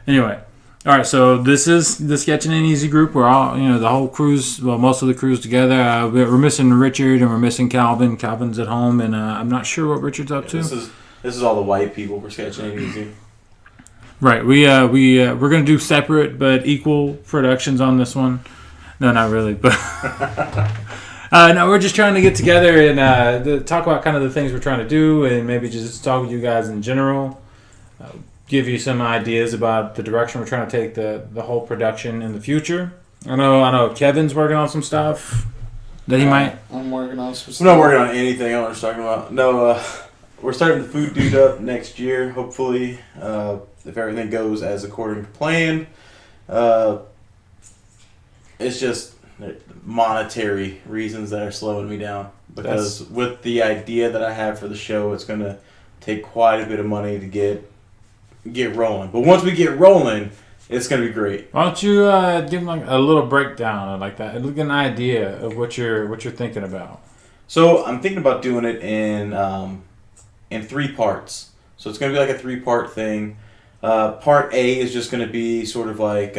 Anyway. All right, so this is the Sketching Ain't Easy group. We're all, the whole crew's, most of the crew's together. We're missing Richard and we're missing Calvin. Calvin's at home, and I'm not sure what Richard's up to. This is all the white people for Sketching Ain't Easy. Right, we're gonna do separate but equal productions on this one. No, not really, but no, we're just trying to get together and talk about kind of the things we're trying to do, and maybe just talk with you guys in general. Give you some ideas about the direction we're trying to take the whole production in the future. I know Kevin's working on some stuff that he might. I'm working on some stuff. I'm not working on anything. I don't know what you're talking about. No, we're starting the food dude up next year, hopefully, if everything goes as according to plan. It's just monetary reasons that are slowing me down. Because with the idea that I have for the show, it's going to take quite a bit of money to get rolling. But once we get rolling, it's going to be great. Why don't you give them like a little breakdown like that, and look at an idea of what you're thinking about. So I'm thinking about doing it in 3 parts. So it's going to be like a 3-part thing. Part A is just going to be sort of like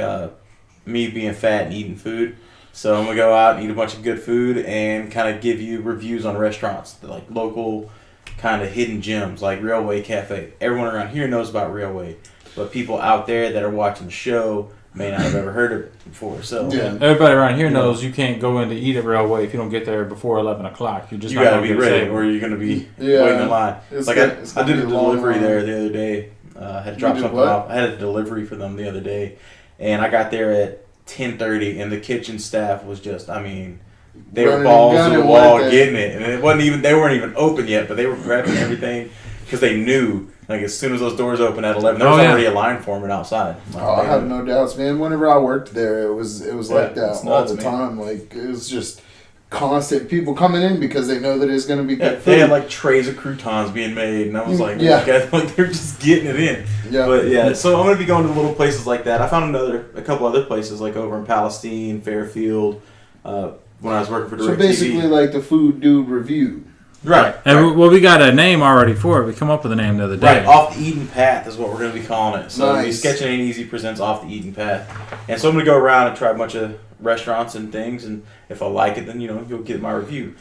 me being fat and eating food. So I'm going to go out and eat a bunch of good food and kind of give you reviews on restaurants, like local kind of hidden gems like Railway Cafe. Everyone around here knows about Railway, but people out there that are watching the show may not have ever heard of it before. So everybody around here knows you can't go in to eat at Railway if you don't get there before 11 o'clock. You got to be ready, or you're going to be waiting in line. It's like I did a delivery there the other day. I had to drop something off. I had a delivery for them the other day, and I got there at 10:30, and the kitchen staff was just, they were balls to the wall getting it, and it wasn't even, they weren't even open yet, but they were prepping everything because they knew, like, as soon as those doors opened at 11, there was already a line forming outside. I have no doubts, man. Whenever I worked there, it was like that all the time. Like, it was just constant people coming in because they know that it's going to be good food. They had like trays of croutons being made, and I was like, like they're just getting it in. Yeah. But so I'm going to be going to little places like that. I found a couple other places like over in Palestine, Fairfield, when I was working for DirecTV. So basically like the food dude review. Right. And we got a name already for it. We come up with a name the other day. Right. Off the Eden Path is what we're going to be calling it. So Sketching Ain't Easy presents Off the Eden Path. And so I'm going to go around and try a bunch of restaurants and things, and if I like it, then you'll get my review.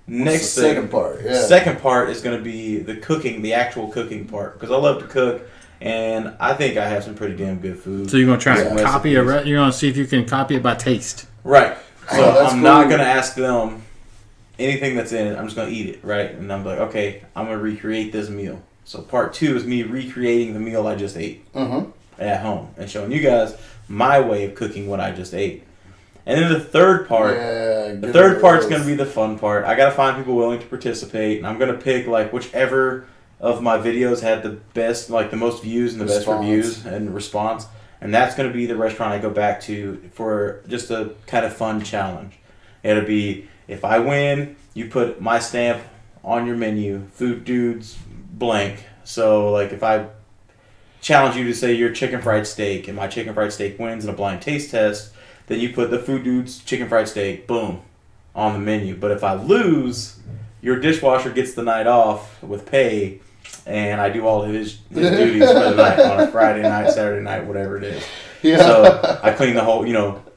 Next thing, second part. Yeah. Second part is going to be the cooking, the actual cooking part, because I love to cook, and I think I have some pretty damn good food. So you're going to try and copy it. You're going to see if you can copy it by taste. Right. So I'm not going to ask them anything that's in it. I'm just going to eat it, right? And I'm like, okay, I'm going to recreate this meal. So part 2 is me recreating the meal I just ate at home and showing you guys my way of cooking what I just ate. And then the third part, part's going to be the fun part. I got to find people willing to participate, and I'm going to pick like whichever of my videos had the best, like the most views and the best reviews and response. And that's going to be the restaurant I go back to for just a kind of fun challenge. It'll be, if I win, you put my stamp on your menu, Food Dudes blank. So like if I challenge you to say your chicken fried steak and my chicken fried steak wins in a blind taste test, then you put the Food Dudes chicken fried steak, boom, on the menu. But if I lose, your dishwasher gets the night off with pay, and I do all of his duties for the night on a Friday night, Saturday night, whatever it is. Yeah. So I clean the whole,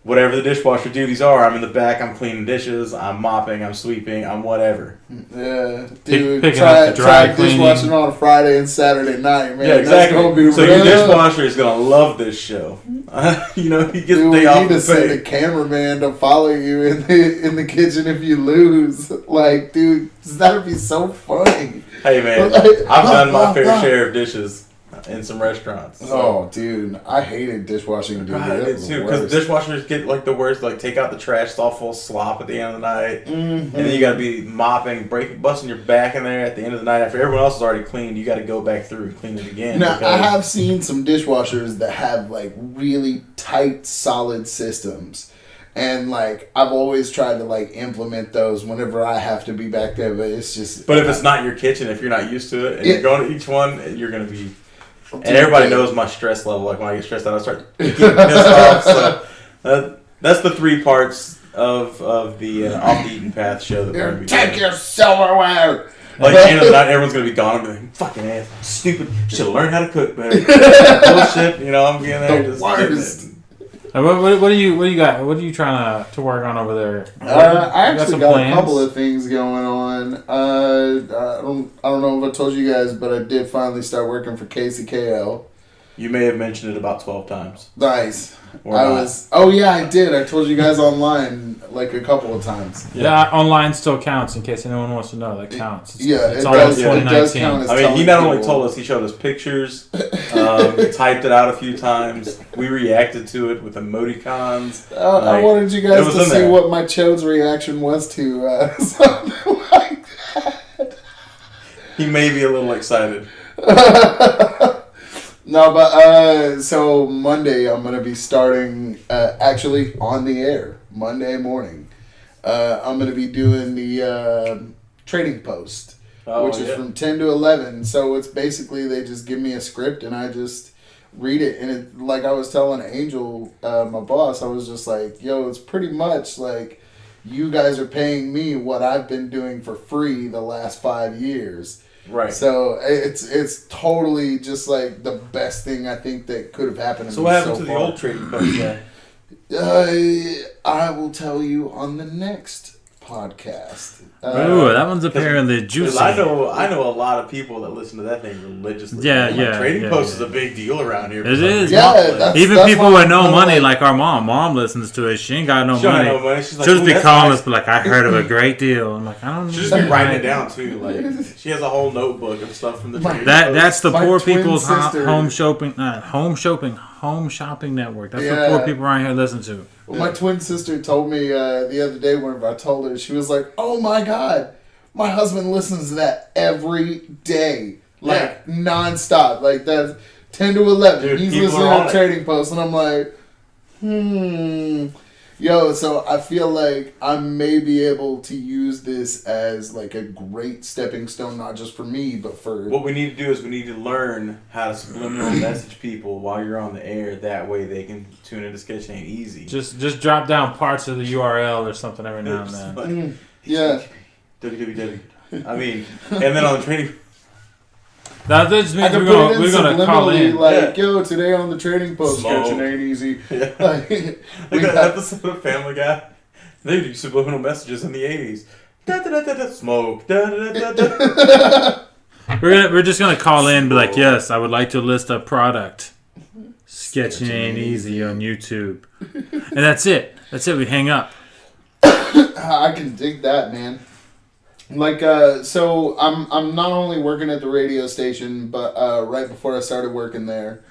whatever the dishwasher duties are, I'm in the back, I'm cleaning dishes, I'm mopping, I'm sweeping, I'm whatever. Yeah, dude, try dishwashing on a Friday and Saturday night, man. Yeah, exactly. So your dishwasher is going to love this show. He gets the day off to pay. You need to send a cameraman to follow you in the kitchen if you lose. Like, dude, that would be so funny. Hey, man, I've done my fair share of dishes in some restaurants. So. Oh, dude, I hated dishwashing. Dude, I did too, because dishwashers get like the worst. Like, take out the trash, it's all full of slop at the end of the night, and then you got to be mopping, busting your back in there at the end of the night after everyone else is already cleaned. You got to go back through and clean it again. Now, I have seen some dishwashers that have like really tight, solid systems. And, like, I've always tried to, like, implement those whenever I have to be back there, but it's just... But if it's not your kitchen, if you're not used to it, and you're going to each one, you're going to be... And everybody knows my stress level. Like, when I get stressed out, I start getting pissed off. So, that's the 3 parts of the Off the Eaten Path show that we're going to be doing. Take your silverware! Like, end of the night, everyone's going to be gone. I'm like, fucking ass. Stupid. Should have learned how to cook better. Bullshit. You know, I'm getting there. Just worst. What do you got? What are you trying to work on over there? I actually got a couple of things going on. I don't know if I told you guys, but I did finally start working for KCKL. You may have mentioned it about 12 times. Nice. Oh yeah, I did. I told you guys online like a couple of times. Yeah, online still counts in case anyone wants to know. That counts. It's almost 2019. It does count as I mean, he not only told us, he showed us pictures. He typed it out a few times. We reacted to it with emoticons. I wanted you guys to see what my Chode's reaction was to something like that. He may be a little excited. No, but so Monday I'm going to be starting actually on the air Monday morning. I'm going to be doing the trading post, which is from 10 to 11. So it's basically they just give me a script and I just read it. And it, like I was telling Angel, my boss, I was just like, yo, it's pretty much like you guys are paying me what I've been doing for free the last 5 years. Right. So it's totally just like the best thing I think that could have happened to me. So what happened to the old trading post guy? I will tell you on the next podcast. Ooh, that one's apparently juicy. I know a lot of people that listen to that thing religiously. Trading post is a big deal around here. It is. Yeah, even people with no money, like our mom. Mom listens to it. She ain't got no money. She's like, she'll just be calling us, but like, I heard of a great deal. I'm like, I don't know. She'll just be writing it down too. Like, she has a whole notebook of stuff from the trading post. That's the poor people's home shopping network. That's what poor people around here listen to. Well, my twin sister told me the other day whenever I told her, she was like, oh my God, my husband listens to that every day. Like, nonstop. Like, that's 10 to 11. Dude, he's listening to Trading Post. And I'm like, Yo, so I feel like I may be able to use this as like a great stepping stone, not just for me, but for... What we need to do is we need to learn how to subliminal message people while you're on the air. That way they can tune into Sketch Ain't Easy. Just drop down parts of the URL or something every now and then. Yeah. www. I mean, and then on the trading... That just means we're gonna call in. Like, yo, today on the Trading Post, Sketching Ain't Easy. Yeah. Like that episode of Family Guy. They do subliminal messages in the 80s. Smoke. We're just gonna call in and be like, yes, I would like to list a product. Sketching Ain't Easy on YouTube. And that's it. That's it. We hang up. I can dig that, man. Like, so I'm not only working at the radio station, but right before I started working there,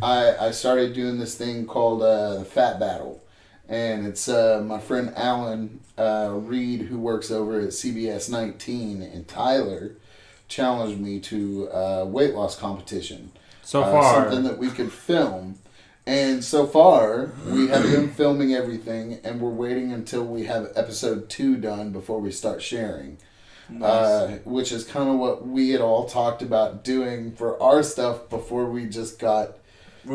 I started doing this thing called the Fat Battle. And it's my friend Alan Reed, who works over at CBS 19, and Tyler challenged me to a weight loss competition. So far. Something that we could film. And so far, we have been filming everything, and we're waiting until we have episode 2 done before we start sharing. Nice. Which is kind of what we had all talked about doing for our stuff before we just got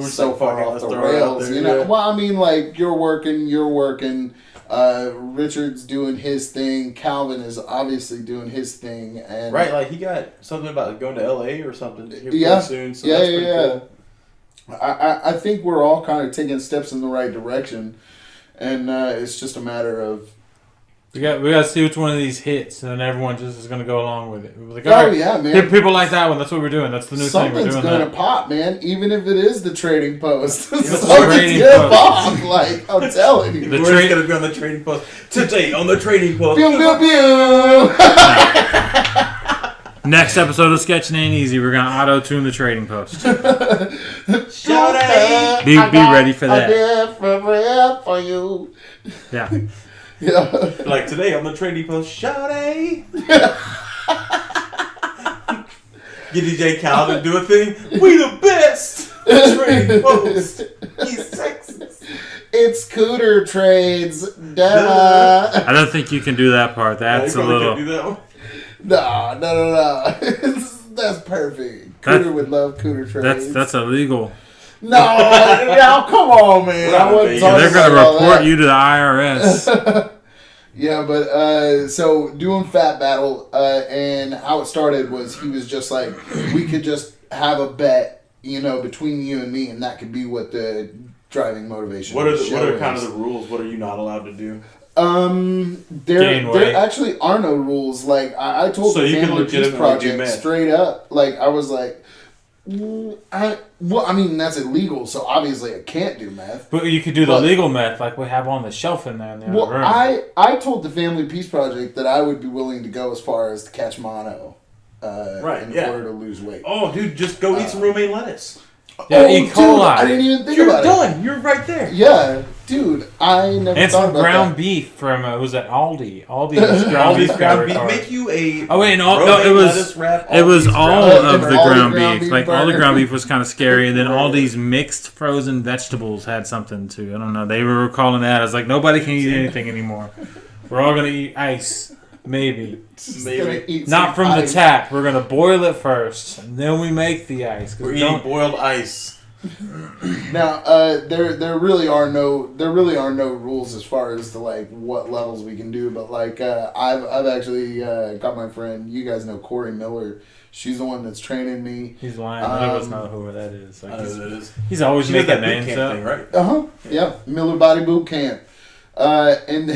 so far off the rails. You know, well, I mean, like, you're working. Richard's doing his thing. Calvin is obviously doing his thing. And right, like he got something about going to LA or something here soon. So that's pretty cool. I think we're all kind of taking steps in the right direction, and it's just a matter of we got to see which one of these hits, and then everyone just is going to go along with it. Like, yeah, man! People like that one. That's what we're doing. That's the new thing we're doing. Something's going to pop, man. Even if it is the Trading Post, something's going to pop. Like, I'm telling you, we're going to be on the Trading Post today. On the Trading Post. Pew pew pew. Next episode of Sketching Ain't Easy, we're gonna auto-tune the Trading Post. Be ready for that. For you. Yeah. Yeah. Like today on the Trading Post, Shawty. Get DJ Khaled to do a thing. We the best. Trading Post. He's Texas. It's Cooter Trades. Duh. I don't think you can do that part. That's a little. Can do that one. No. That's perfect. Cooter would love Cooter Trades. That's illegal. No, come on, man. I wasn't talking They're going to report you to the IRS. Yeah, but so doing Fat Battle, and how it started was he was just like, we could just have a bet, between you and me, and that could be what the driving motivation. What are kind of the rules? What are you not allowed to do? There actually are no rules. Like I told the Family Peace Project straight up. Like I was like, that's illegal, so obviously I can't do meth. But you could do the legal meth, like we have on the shelf in there in the other room. I told the Family Peace Project that I would be willing to go as far as to catch mono, in order to lose weight. Oh, dude, just go eat some romaine lettuce. Yeah, E. coli. Dude, I didn't even think about it. You're done. You're right there. Yeah, dude, I never and thought some about ground that. beef from was that Aldi? Aldi's ground beef. Make you a it was all of the ground beef. Like all the ground beef was kind of scary, and then all these mixed frozen vegetables had something too. I don't know. They were calling that. I was like, nobody can eat anything anymore. We're all gonna eat ice. Maybe. Not from the tap. We're gonna boil it first, and then we make the ice. We're eating boiled ice. Now, there really are no rules as far as to like what levels we can do. But like, I've actually got my friend. You guys know Corey Miller. She's the one that's training me. He's lying. None of us know who that is. Like, I know who that is. He's always making names up. Thing, right? Yeah. Miller Body Boot Camp. And.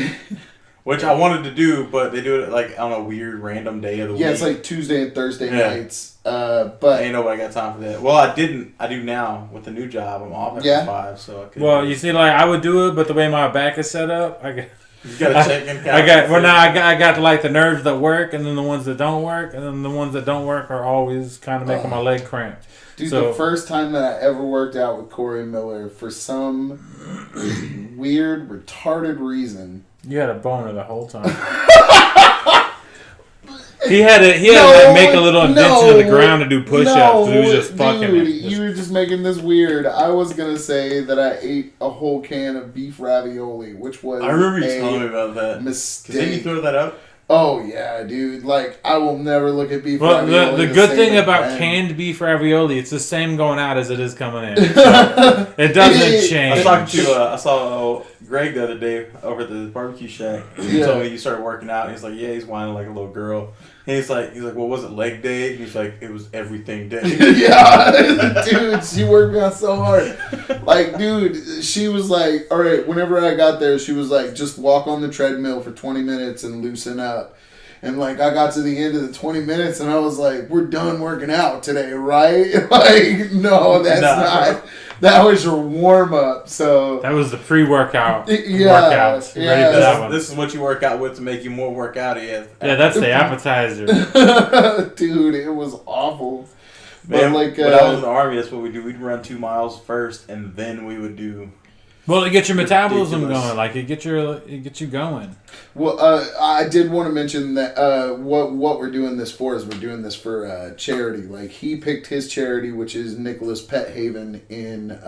Which I wanted to do, but they do it like on a weird random day of the week. Yeah, it's like Tuesday and Thursday nights. But ain't nobody got time for that. Well, I didn't. I do now with the new job. I'm off after 5, so I could. Well, you see, like I would do it, but the way my back is set up, you gotta check in. I got like the nerves that work, and then the ones that don't work, and then the ones that don't work are always kind of making my leg cramp. Dude, the first time that I ever worked out with Corey Miller, for some weird, retarded reason. You had a boner the whole time. he had to make a little indentation in the ground to do push-ups. He was just fucking dude, you were just making this weird. I was gonna say that I ate a whole can of beef ravioli, which was I remember you telling me about that. Mistake. Didn't you throw that up? Oh yeah, dude. Like I will never look at beef ravioli. Well, the good thing about canned beef ravioli, it's the same going out as it is coming in. So it doesn't change. I saw Greg the other day over at the barbecue shack. He told me he started working out. And he's like, he's whining like a little girl. And he's like, well, was it leg day? And he's like, it was everything day. Yeah, dude, she worked me out so hard. Like, dude, she was like, all right, whenever I got there, she was like, just walk on the treadmill for 20 minutes and loosen up. And like, I got to the end of the 20 minutes and I was like, we're done working out today, right? Like, no, that's not. That was your warm up. So that was the pre-workout. Workout. Ready for that one. This is what you work out with to make you more workouty. Yeah, that's the appetizer. Dude, it was awful. Man, when I was in the Army, that's what we do. We'd run 2 miles first, and then we would do. Well, it gets your metabolism going. Like it gets you going. Well, I did want to mention that what we're doing this for is we're doing this for charity. Like he picked his charity, which is Nicholas Pet Haven in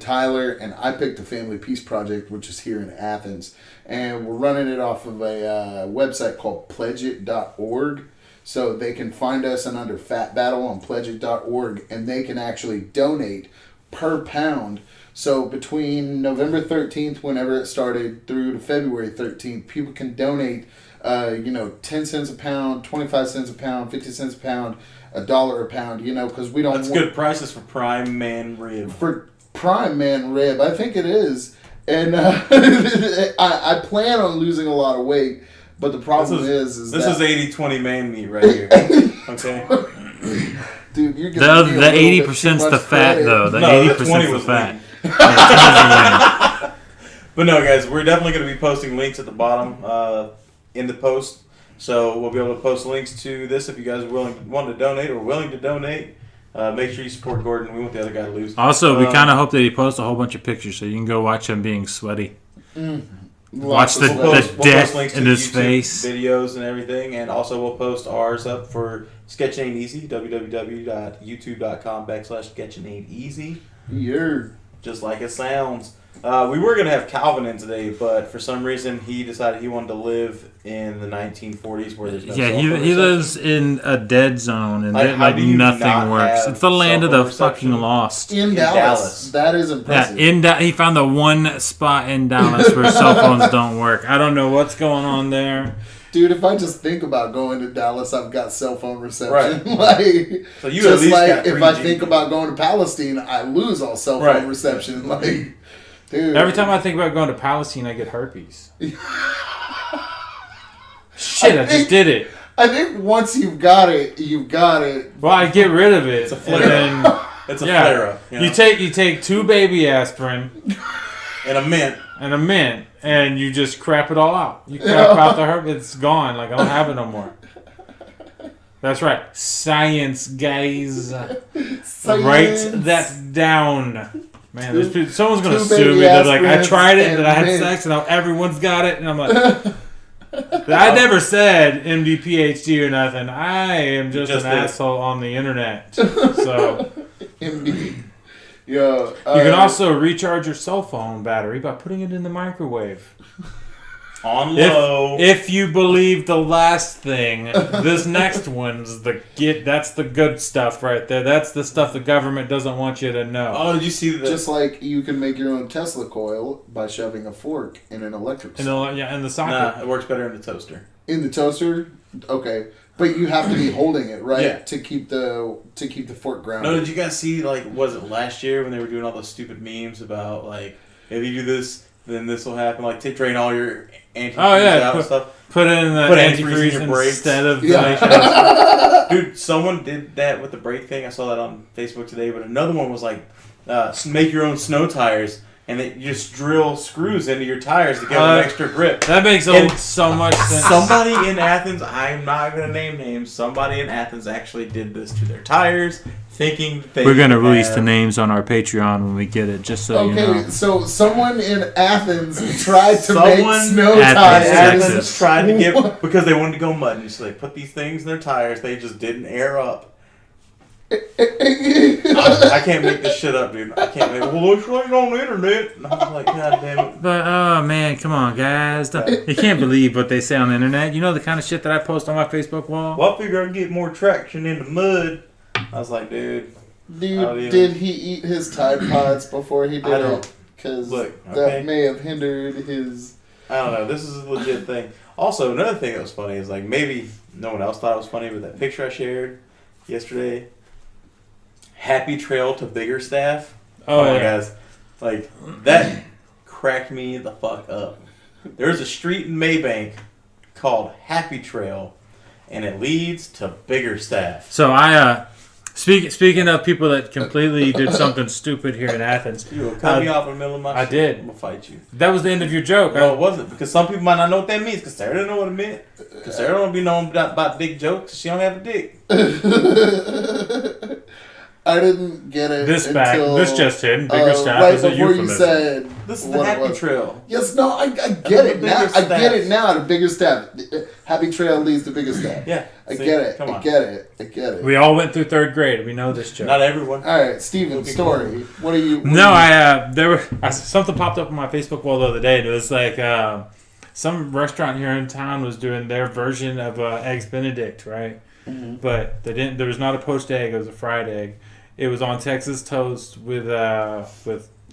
Tyler, and I picked the Family Peace Project, which is here in Athens, and we're running it off of a website called pledgeit.org. So they can find us under Fat Battle on pledgeit.org, and they can actually donate per pound. So between November 13th, whenever it started, through to February 13th, people can donate, 10 cents a pound, 25 cents a pound, 50 cents a pound, $1 a pound, because we don't. That's good prices for prime man rib. For prime man rib, I think it is, and I plan on losing a lot of weight, but the problem is this is 80-20 man meat right here. Okay. Dude, you're the 80%'s the fat though. The 80%'s the fat. But no, guys, we're definitely going to be posting links at the bottom in the post. So we'll be able to post links to this if you guys want to donate or willing to donate. Make sure you support Gordon. We want the other guy to lose. Also, we kind of hope that he posts a whole bunch of pictures so you can go watch him being sweaty. Watch the death in his face. Videos and everything. And also we'll post ours up for Sketching Ain't Easy, www.youtube.com/sketchingainteasy. Yeah. Just like it sounds. We were going to have Calvin in today, but for some reason he decided he wanted to live in the 1940s where there's no cell phone he reception. lives in a dead zone and How do you nothing not works. have It's the land of cell the phone fucking reception? lost. In Dallas. That is impressive. Yeah, he found the one spot in Dallas where cell phones don't work. I don't know what's going on there. Dude, if I just think about going to Dallas, I've got cell phone reception. Right. So you just at least like got if I think about going to Palestine, I lose all cell phone reception. Like, dude. Every time I think about going to Palestine, I get herpes. Shit, I just did it. I think once you've got it, you've got it. Well, I get rid of it. It's a flare. It's a flare-up. You know? You take 2 baby aspirin and a mint. And you just crap it all out. You crap out the herb, it's gone. Like, I don't have it no more. That's right. Science, guys. Science. Write that down. Man, someone's going to sue me. They're like, I tried it, and I had sex, and now everyone's got it. And I'm like, I never said MD, PhD, or nothing. I am just an asshole on the internet. So, MD. Yeah, you can also recharge your cell phone battery by putting it in the microwave. On low. If you believe the last thing, this next one's that's the good stuff right there. That's the stuff the government doesn't want you to know. Oh, did you see that? Just like you can make your own Tesla coil by shoving a fork in an electric socket. In the socket. Nah, it works better in the toaster. In the toaster? Okay. But you have to be holding it, right? Yeah. To keep the fork grounded. No, did you guys see, like, was it last year when they were doing all those stupid memes about, like, if you do this, then this will happen? Like, drain all your antifreeze out and stuff. Put in the antifreeze in your brakes instead of... Dude, someone did that with the brake thing. I saw that on Facebook today. But another one was, like, make your own snow tires. And you just drill screws into your tires to get an extra grip. That makes so much sense. Somebody in Athens, I'm not going to name names, somebody in Athens actually did this to their tires, thinking they We're going to release the names on our Patreon when we get it, just so you know. Okay, so someone in Athens tried to make snow tires. Athens tried to get, because they wanted to go muddy, so they put these things in their tires, they just didn't air up. I can't make this shit up, dude. I can't make it. Well, it's right on the internet. And I was like, God damn it. But, oh, man, come on, guys. You can't believe what they say on the internet. You know the kind of shit that I post on my Facebook wall? Well, I figure I'd get more traction in the mud. I was like, dude. Dude, did he eat his Tide Pods before he did it? Because that may have hindered his... I don't know. This is a legit thing. Also, another thing that was funny is, like, maybe no one else thought it was funny, but that picture I shared yesterday... Happy trail to Biggerstaff. Oh my guys. Like, that cracked me the fuck up. There's a street in Maybank called Happy Trail, and it leads to Biggerstaff. So speaking of people that completely did something stupid here in Athens. You cut me off in the middle of my shit. I did. I'm going to fight you. That was the end of your joke. No, it wasn't, because some people might not know what that means, because Sarah didn't know what it meant. Because Sarah don't be knowing about dick jokes, she don't have a dick. I didn't get it this just hit. Biggerstaff right is a before euphemism. You said this is the Happy Trail. Yes, no, I get it now. I get it now. The Biggerstaff. Happy Trail leads to Biggerstaff. Yeah, I get it. I get it. We all went through 3rd grade. We know this joke. Not everyone. All right, Steven, story. What are you? Something popped up on my Facebook wall the other day, and it was like some restaurant here in town was doing their version of Eggs Benedict, right? Mm-hmm. But they didn't. There was not a poached egg. It was a fried egg. It was on Texas toast with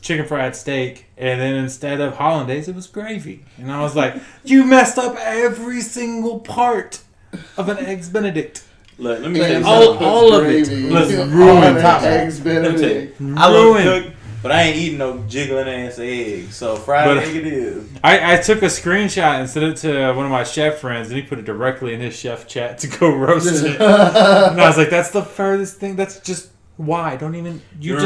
chicken fried steak, and then instead of hollandaise, it was gravy. And I was like, "You messed up every single part of an Eggs Benedict." Look, let me tell you all of it. Let's ruin Eggs Benedict. I love to cook, but I ain't eating no jiggling ass eggs. So fried egg it is. I took a screenshot and sent it to one of my chef friends, and he put it directly in his chef chat to go roast it. And I was like, "That's the furthest thing. That's just." Why? Don't even... You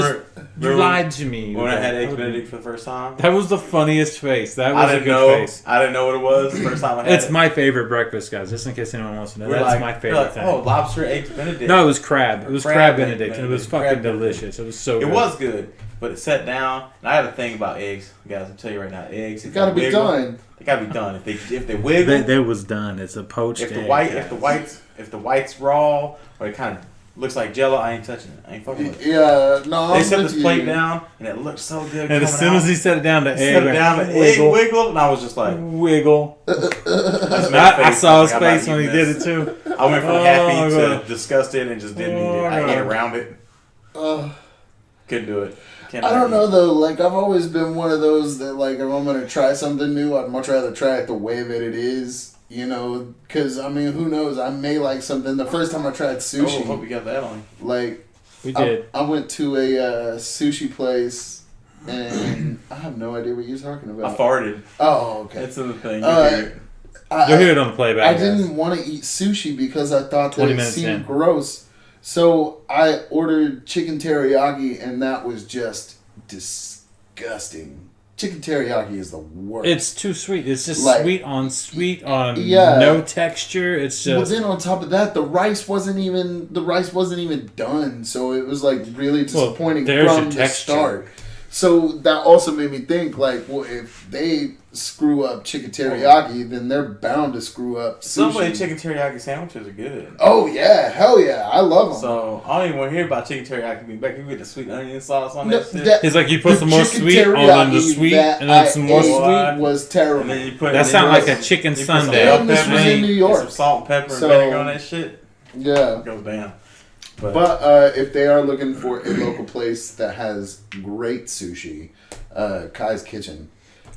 lied to me. When I had Eggs Benedict for the first time? That was the funniest face. That was a good face. I didn't know what it was the first time I had it. It's my favorite breakfast, guys. Just in case anyone wants to know. That's my favorite thing. Oh, lobster Eggs Benedict. No, it was crab. It was crab Benedict, and it was fucking delicious. It was so good. It was good, but it sat down. And I have a thing about eggs. Guys, I'll tell you right now. Eggs... It's got to be done. They got to be done. If they wiggle... It was done. It's a poached egg. If the white's raw, or it kind of looks like Jello. I ain't touching it. I ain't fucking with it. Yeah, no. They set this plate down, and it looked so good. And as soon as he set it down, the egg wiggled, and I was just like, wiggle. I saw his face when he did it too. I went from happy to disgusted and just didn't eat it. I ate around it. Couldn't do it. I don't know though. Like I've always been one of those that like if I'm gonna try something new, I'd much rather try it the way that it is. You know, because I mean, who knows? I may like something. The first time I tried sushi, hope we got that on. Like we did. I went to a sushi place, and I have no idea what you're talking about. I farted. Oh, okay. That's the thing. You'll hear it on the playback. I didn't want to eat sushi because I thought that it seemed gross. So I ordered chicken teriyaki, and that was just disgusting. Chicken teriyaki is the worst. It's too sweet. It's just like, sweet on no texture. It's just. But then on top of that, the rice wasn't even done. So it was like really disappointing from the start. So that also made me think like, well, if they screw up chicken teriyaki, then they're bound to screw up sushi. Subway chicken teriyaki sandwiches are good. Oh yeah, hell yeah, I love them. So I don't even want to hear about chicken teriyaki being back. You get the sweet onion sauce on that shit. It's like you put some more sweet on the sweet, and then some more sweet. Was terrible. And then you put that sounds like a chicken sundae. This was in New York. Some salt and pepper and vinegar on that shit. Yeah, it goes down. But if they are looking for a local place that has great sushi, Kai's Kitchen.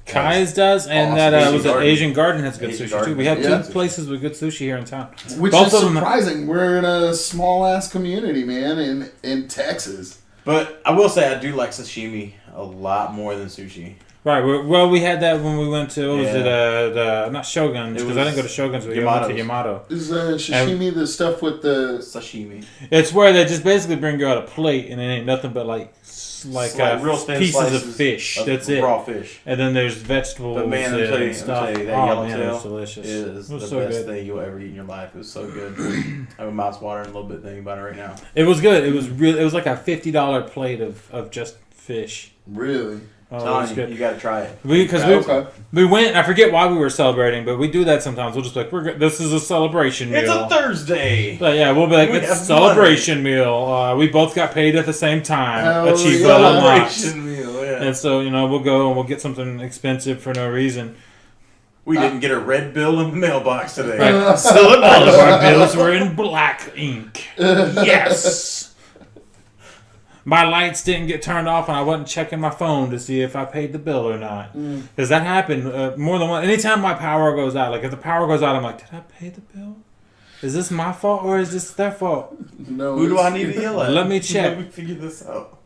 Kai's does, and awesome. That was an Asian Garden has good sushi too. We have two places with good sushi here in town. Which is surprising. We're in a small ass community, man, in Texas. But I will say I do like sashimi a lot more than sushi. Right. Well, we had that when we went to what was it? Not Shogun's because I didn't go to Shogun's. We went to Yamato. Is sashimi the stuff with the sashimi? It's where they just basically bring you out a plate and it ain't nothing but like real thin pieces of fish. That's it. Raw fish. And then there's vegetables. But man, I'm telling you, that yellowtail was delicious. Is the best thing you'll ever eat in your life. It was so good. I have a mouth's watering a little bit thinking about it right now. It was good. It was really. It was like a $50 plate of just fish. Really. Oh, you got to try it. We went. I forget why we were celebrating, but we do that sometimes. We'll just be like, this is a celebration meal. It's a Thursday. But yeah, we'll be like, it's a celebration meal. We both got paid at the same time. Celebration meal. Yeah. And so we'll go and we'll get something expensive for no reason. We didn't get a red bill in the mailbox today. Right. All of our bills were in black ink. Yes. My lights didn't get turned off, and I wasn't checking my phone to see if I paid the bill or not. Because that happened more than once. Anytime my power goes out, like if the power goes out, I'm like, did I pay the bill? Is this my fault or is this their fault? No. Who do I need to yell at? Let me check. Let me figure this out.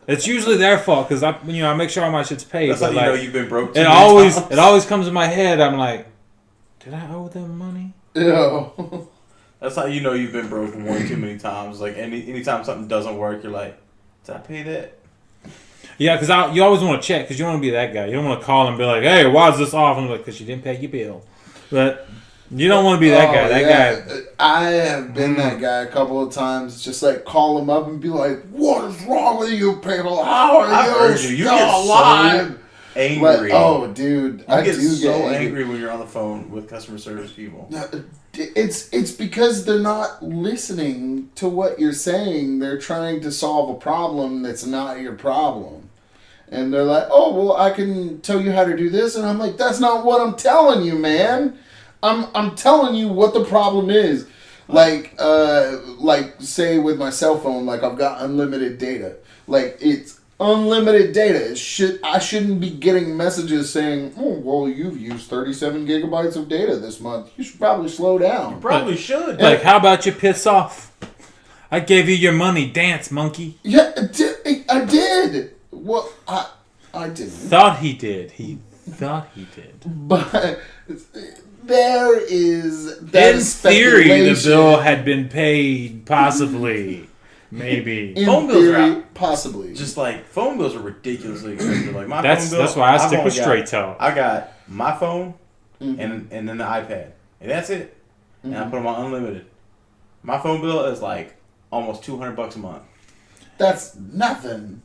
It's usually their fault because I make sure all my shit's paid. That's how you know you've been broke. It always comes in my head. I'm like, did I owe them money? Yeah. That's how you know you've been broke one too many times. Like anytime something doesn't work, you're like, did I pay that? Yeah, because you always want to check because you don't want to be that guy. You don't want to call and be like, hey, why is this off? And I'm like, because you didn't pay your bill. But you don't want to be that guy. That guy. I have been that guy a couple of times. Just like call him up and be like, what is wrong with you people? How are you? You get alive. Angry. Like, oh, dude. I get so angry when you're on the phone with customer service people. It's because they're not listening to what you're saying. They're trying to solve a problem that's not your problem. And they're like, oh, well, I can tell you how to do this. And I'm like, that's not what I'm telling you, man. I'm telling you what the problem is. Like say with my cell phone, like I've got unlimited data. Like it's unlimited data. I shouldn't be getting messages saying, oh, well, you've used 37 gigabytes of data this month. You should probably slow down. You probably should. Like, how about you piss off? I gave you your money. Dance, monkey. Yeah, I did. Well, I didn't. Thought he did. He thought he did. But there is that in theory, the bill had been paid, possibly. Maybe. In phone bills are possibly. Just like phone bills are ridiculously expensive. Like my phone bill. That's why I stick with straight tel. I got my phone and then the iPad. And that's it. And I put them on unlimited. My phone bill is like almost $200 a month. That's nothing.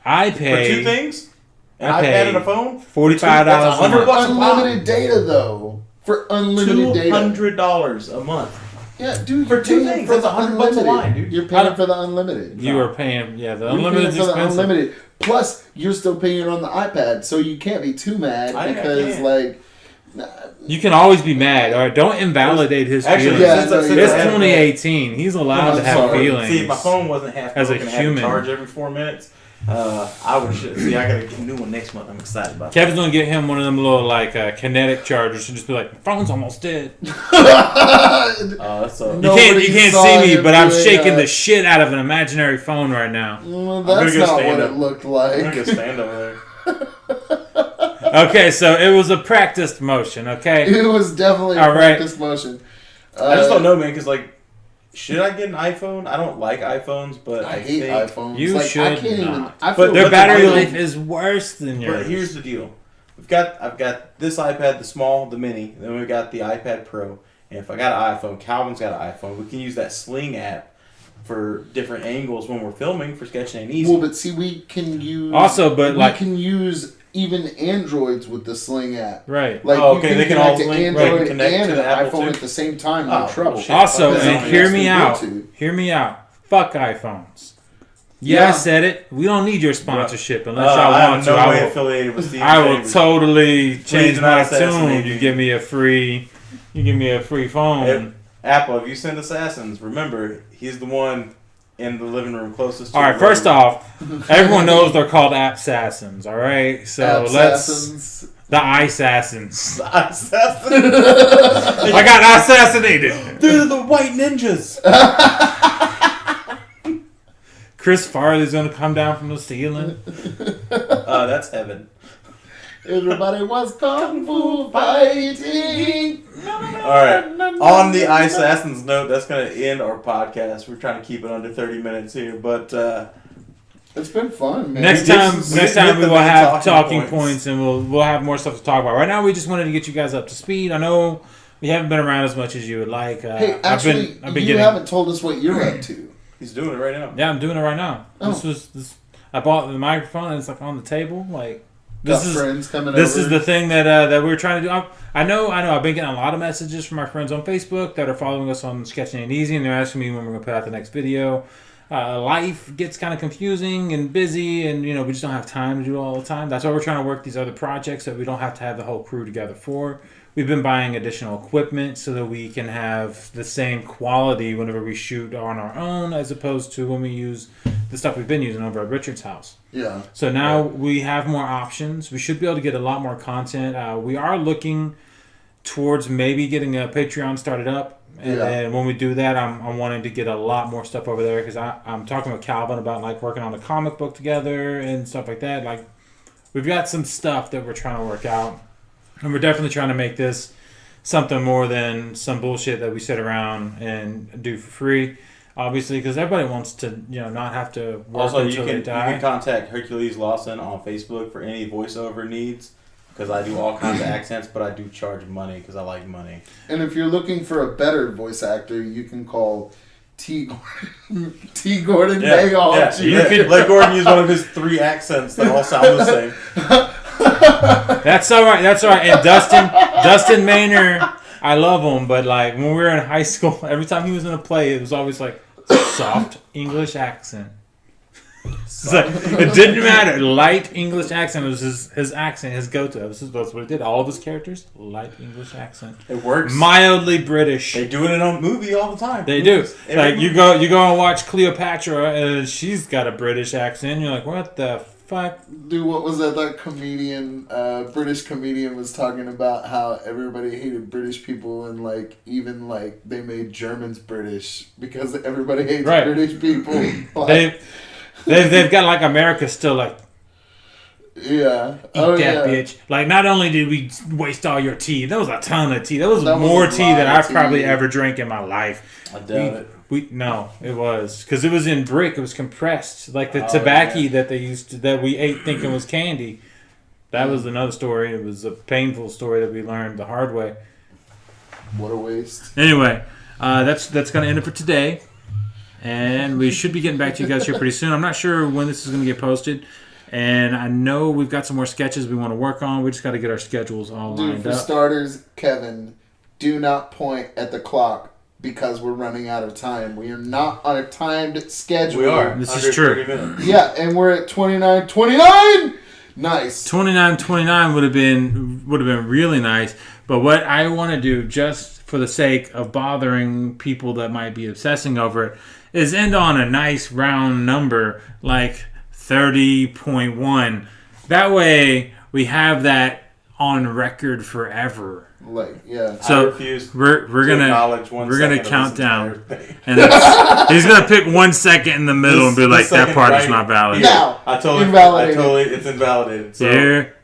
I pay for two things? An iPad and a phone? $45 that's $100 unlimited data though. For unlimited data. $200 a month. Yeah, dude. For two things, that's $100 a line, dude. You're paying for the unlimited. You are paying, the unlimited is expensive. The unlimited. Plus, you're still paying on the iPad, so you can't be too mad because, like... You can always be mad. All right, don't invalidate his feelings. It's 2018. He's allowed to have feelings. See, my phone wasn't half broken. As a human. I had to charge every 4 minutes. I would see. I gotta get a new one next month. I'm excited about. Kevin's gonna get him one of them little like kinetic chargers to just be like, phone's almost dead. You can't see me, but I'm shaking the shit out of an imaginary phone right now. Well, that's not what it looked like. I'm gonna stand over there. Okay, so it was a practiced motion. Okay, it was definitely a practiced motion. I just don't know, man, because like. Should I get an iPhone? I don't like iPhones, but I hate think iPhones. You should not. But their battery life is worse than yours. But here's the deal: I've got this iPad, the small, the mini. Then we've got the iPad Pro. And if I got an iPhone, Calvin's got an iPhone. We can use that Sling app for different angles when we're filming for Sketching Ain't Easy. Well, but see, we can use can use even Androids with the Sling app. Right. Like, they can all link, Android and an Apple iPhone at the same time. No trouble. Also, and hear me out. Hear me out. Fuck iPhones. Yeah, I said it. We don't need your sponsorship unless y'all want to. I will affiliated with Steve. I will totally change my tune. You give me a free phone. Apple, if you send Assassins, remember he's the one in the living room closest to all right, first off, everyone knows they're called App-Sassins, all right? So let's... The Eye-Sassins. The Eye-Sassins? I got assassinated. They're the white ninjas. Chris Farley's going to come down from the ceiling. That's heaven. Everybody was kung fu fighting. Alright. On the Assassins note, that's going to end our podcast. We're trying to keep it under 30 minutes here, but it's been fun, man. Next time we will have talking points and we'll have more stuff to talk about. Right now we just wanted to get you guys up to speed. I know we haven't been around as much as you would like. Hey, actually, you haven't told us what you're up to. He's doing it right now. Yeah, I'm doing it right now. Oh. I bought the microphone and it's like on the table, like This is the thing that we're trying to do. I know. I've been getting a lot of messages from our friends on Facebook that are following us on Sketching Ain't Easy, and they're asking me when we're going to put out the next video. Life gets kind of confusing and busy, and we just don't have time to do it all the time. That's why we're trying to work these other projects that we don't have to have the whole crew together for. We've been buying additional equipment so that we can have the same quality whenever we shoot on our own, as opposed to when we use the stuff we've been using over at Richard's house. Yeah. So now we have more options. We should be able to get a lot more content. We are looking towards maybe getting a Patreon started up. And then when we do that, I'm wanting to get a lot more stuff over there because I'm talking with Calvin about like working on a comic book together and stuff like that. Like we've got some stuff that we're trying to work out. And we're definitely trying to make this something more than some bullshit that we sit around and do for free. Obviously, because everybody wants to, not have to work until they die. You can contact Hercules Lawson on Facebook for any voiceover needs. Because I do all kinds of accents, but I do charge money because I like money. And if you're looking for a better voice actor, you can call T. Gordon Bayall. You can let Gordon use one of his 3 accents that all sound the same. That's all right. And Dustin Maynard, I love him, but like when we were in high school, every time he was in a play, it was always like soft English accent. So it didn't matter. Light English accent was his accent, his go-to. That's what he did. All of his characters, light English accent. It works. Mildly British. They do it in a movie all the time. They do. Like you go and watch Cleopatra, and she's got a British accent. You're like, what the fuck? Dude, what was that comedian, British comedian was talking about how everybody hated British people and like even like they made Germans British because everybody hates British people. Like, They've got like America still like eat that bitch. Like not only did we waste all your tea, that was a ton of tea. That was more tea than I've probably ever drank in my life. I doubt it. No, it was because it was in brick. It was compressed, like the tobacco that they that we ate thinking was candy. That was another story. It was a painful story that we learned the hard way. What a waste. Anyway, that's going to end it for today. And we should be getting back to you guys here pretty soon. I'm not sure when this is going to get posted. And I know we've got some more sketches we want to work on. We just got to get our schedules all lined up. For starters, Kevin, do not point at the clock because we're running out of time. We are not on a timed schedule. We are. This is true. Yeah, and we're at 29. Nice. 29 would have been really nice. But what I want to do, just for the sake of bothering people that might be obsessing over it, is end on a nice round number like 30.1. That way we have that on record forever. So we're gonna count down, and he's gonna pick 1 second in the middle and be like, "That part is not valid." Now, it's invalidated. So here